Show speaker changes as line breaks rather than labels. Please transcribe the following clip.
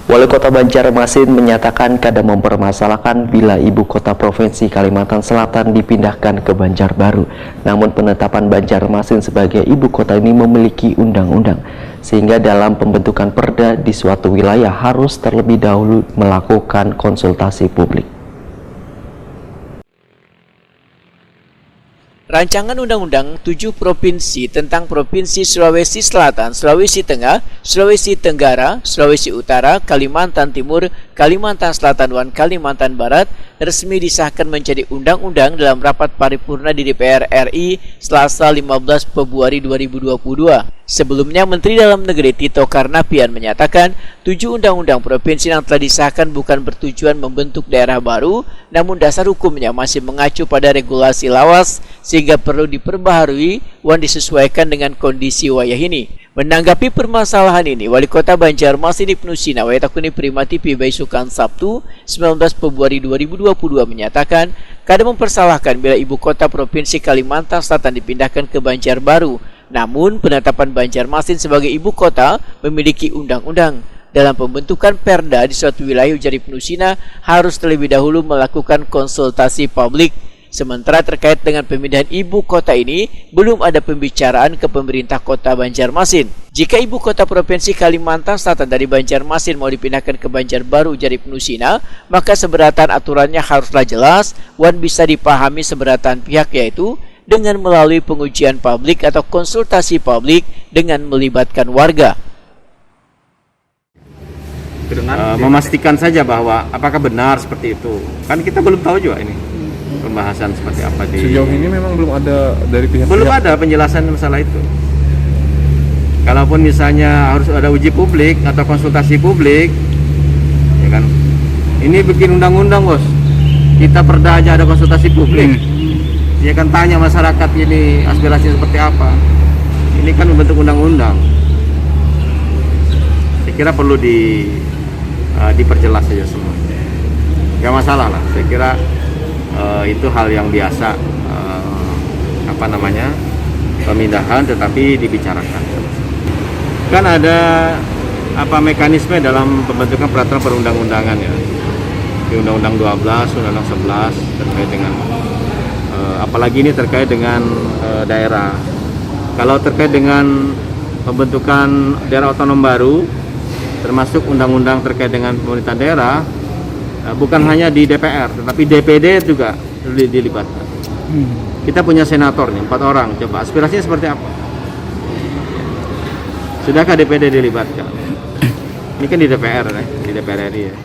Wali Kota Banjarmasin menyatakan kadang mempermasalahkan bila ibu kota Provinsi Kalimantan Selatan dipindahkan ke Banjarbaru. Namun penetapan Banjarmasin sebagai ibu kota ini memiliki undang-undang, sehingga dalam pembentukan perda di suatu wilayah harus terlebih dahulu melakukan konsultasi publik.
Rancangan Undang-Undang 7 Provinsi tentang Provinsi Sulawesi Selatan, Sulawesi Tengah, Sulawesi Tenggara, Sulawesi Utara, Kalimantan Timur, Kalimantan Selatan, dan Kalimantan Barat resmi disahkan menjadi undang-undang dalam rapat paripurna di DPR RI Selasa 15 Februari 2022. Sebelumnya, Menteri Dalam Negeri Tito Karnavian menyatakan 7 undang-undang provinsi yang telah disahkan bukan bertujuan membentuk daerah baru, namun dasar hukumnya masih mengacu pada regulasi lawas sehingga perlu diperbaharui dan disesuaikan dengan kondisi wilayah ini. Menanggapi permasalahan ini, Wali Kota Banjarmasin Ibnu Sina Wayatakuni Primati Pibai Sukan Sabtu 19 Februari 2022 menyatakan kadang mempersalahkan bila ibu kota Provinsi Kalimantan Selatan dipindahkan ke Banjarbaru. Namun penetapan Banjarmasin sebagai ibu kota memiliki undang-undang. Dalam pembentukan perda di suatu wilayah, ujar Ibnu Sina, harus terlebih dahulu melakukan konsultasi publik. Sementara terkait dengan pemindahan ibu kota ini, belum ada pembicaraan ke pemerintah kota Banjarmasin. Jika ibu kota Provinsi Kalimantan Selatan dari Banjarmasin mau dipindahkan ke Banjarbaru, ujar Ibnu Sina, maka seberatan aturannya haruslah jelas dan bisa dipahami seberatan pihak, yaitu dengan melalui pengujian publik atau konsultasi publik dengan melibatkan warga.
Memastikan saja bahwa apakah benar seperti itu. Kan kita belum tahu juga ini pembahasan seperti apa di.
Sejauh ini memang belum ada dari pihak.
Belum ada penjelasan masalah itu. Kalaupun misalnya harus ada uji publik atau konsultasi publik, ya kan. Ini bikin undang-undang, bos. Kita perda aja ada konsultasi publik. Ya kan, tanya masyarakat ini aspirasi seperti apa. Ini kan membentuk undang-undang. Saya kira perlu diperjelas saja semua. Gak masalah lah. Saya kira itu hal yang biasa, pemindahan, tetapi dibicarakan. Kan ada mekanisme dalam pembentukan peraturan perundang-undangan ya. Di Undang-Undang 12, Undang-Undang 11 terkait dengan apalagi ini terkait dengan daerah. Kalau terkait dengan pembentukan daerah otonom baru, termasuk undang-undang terkait dengan pemerintahan daerah, bukan hanya di DPR, tetapi DPD juga dilibatkan. Kita punya senator nih, 4 orang. Coba aspirasinya seperti apa? Sudahkah DPD dilibatkan? Ini kan di DPR, di DPR RI ya.